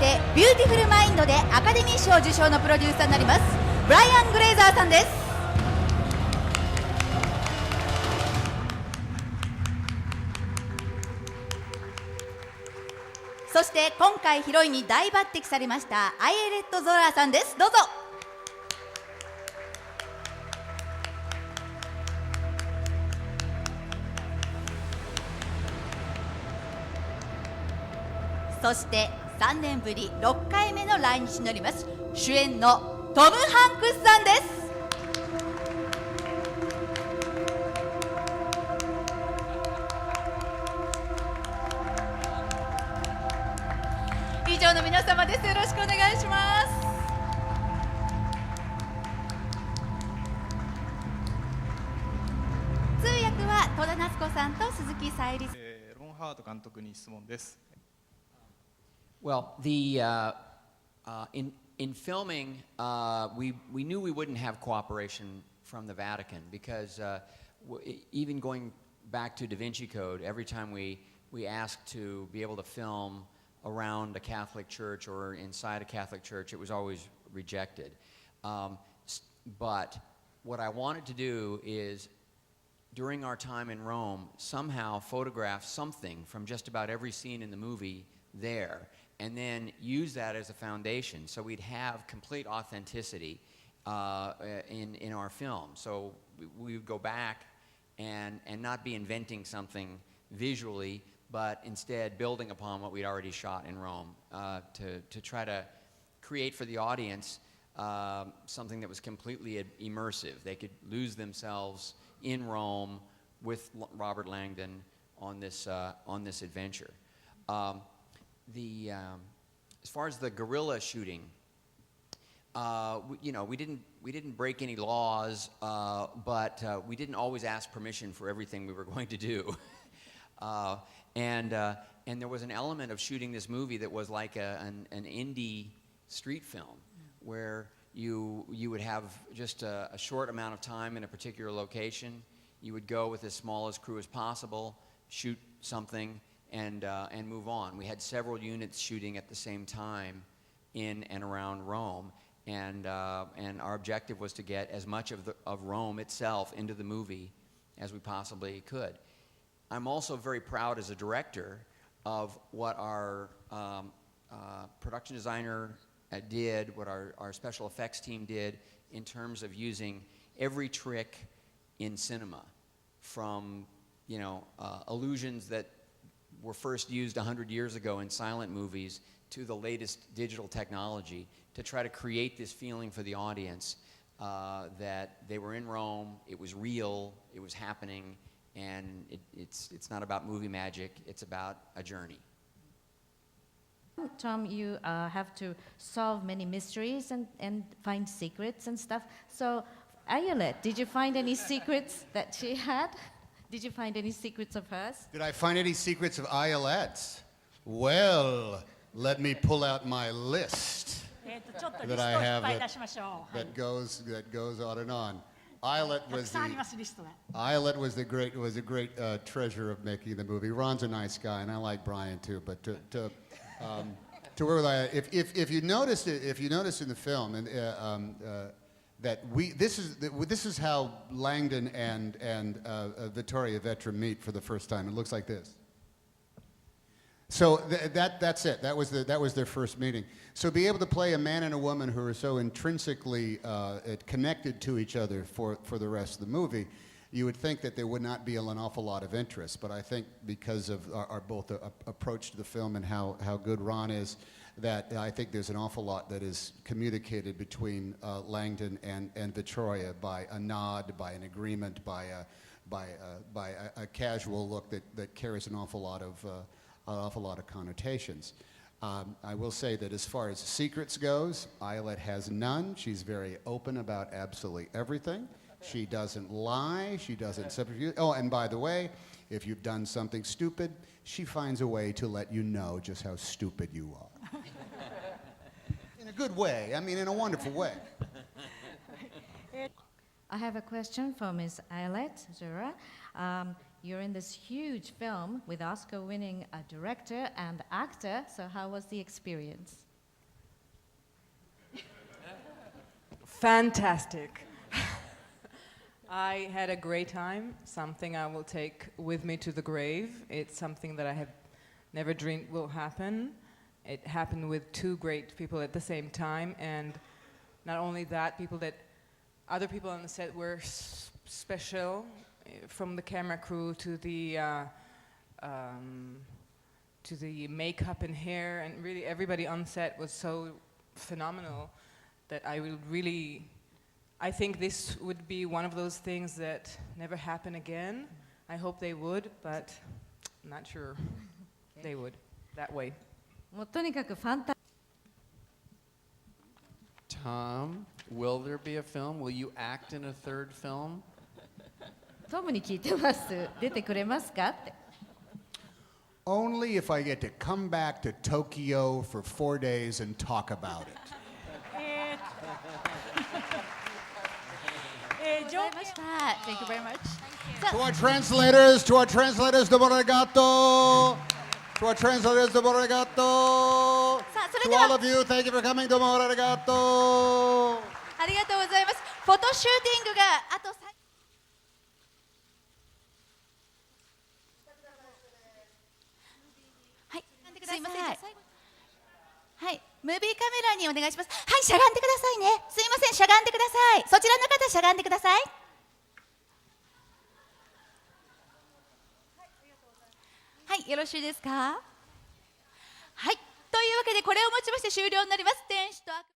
してビューティフルマインドでアカデミー賞受賞のプロデューサーになりますブライアン・グレイザーさんです。そして今回ヒロインに大抜擢されましたアイエレット・ゾラーさんです。どうぞ。そして3年ぶり6回目の来日になります主演のトム・ハンクスさんです。以上の皆様です。よろしくお願いします。通訳は戸田夏子さんと鈴木さゆりさん。ロンハート監督に質問です。Well, in filming, we knew we wouldn't have cooperation from the Vatican because even going back to Da Vinci Code, every time we asked to be able to film around a Catholic church or inside a Catholic church, it was always rejected. But what I wanted to do is, during our time in Rome, somehow photograph something from just about every scene in the movie there, and then use that as a foundation so we'd have complete authenticity in our film. So we would go back and not be inventing something visually, but instead building upon what we'd already shot in Rome to try to create for the audience something that was completely immersive. They could lose themselves in Rome with Robert Langdon on this adventure. As far as the guerrilla shooting, we didn't break any laws, but we didn't always ask permission for everything we were going to do. And there was an element of shooting this movie that was like an indie street film, where you would have just a short amount of time in a particular location. You would go with as small a crew as possible, shoot something, and move on. We had several units shooting at the same time in and around Rome, and our objective was to get as much of Rome itself into the movie as we possibly could. I'm also very proud as a director of what our production designer did, what our special effects team did in terms of using every trick in cinema, from illusions that were first used 100 years ago in silent movies to the latest digital technology to try to create this feeling for the audience that they were in Rome, it was real, it was happening, and it's not about movie magic, it's about a journey. Tom, you have to solve many mysteries and find secrets and stuff. So, Ayelet, did you find any secrets that she had? Did you find any secrets of hers? Did I find any secrets of Ayelet's? Well, let me pull out my list that I have that goes on and on. Ayelet was a great treasure of making the movie. Ron's a nice guy, and I like Brian too. But to work with Ayelet, if you notice in the film, and that this is how Langdon and Vittoria Vetra meet for the first time. It looks like this. So that's it. That was their first meeting. So be able to play a man and a woman who are so intrinsically connected to each other for the rest of the movie, you would think that there would not be an awful lot of interest. But I think because of our both approach to the film and how good Ron is, that I think there's an awful lot that is communicated between Langdon and Vittoria by a nod, by an agreement, by a casual look that carries an awful lot of connotations. I will say that as far as secrets goes, Ayelet has none. She's very open about absolutely everything. She doesn't lie. She doesn't subterfuge. Oh, and by the way, if you've done something stupid, she finds a way to let you know just how stupid you are. In a good way. I mean, in a wonderful way. I have a question for Ms. Ayelet Zura. You're in this huge film with Oscar-winning director and actor, so how was the experience? Fantastic. I had a great time, something I will take with me to the grave. It's something that I have never dreamed will happen. It happened with two great people at the same time, and not only that, other people on the set were special, from the camera crew to the makeup and hair, and really everybody on set was so phenomenal that I think this would be one of those things that never happen again. I hope they would, but I'm not sure they would that way. もうとにかくファンタ Tom, will there be a film? Will you act in a third film? トムに聞いてます。出てくれますかって。Only if I get to come back to Tokyo for 4 days and talk about it. ございました。Thank you very much. To our translators, domo arigato. To our translators, domo arigato. さあ、それ To で all は of you, thank you for coming, domo arigato. ありがとうございます。フォトシューティングがあと3。はい、すいません。はい、ムービーカメラにお願いします。はい、しゃがんでくださいね。すいません、しゃがんでください。そちらの方、しゃがんでください。はい、よろしいですか。はい、というわけでこれをもちまして終了になります。天使と悪魔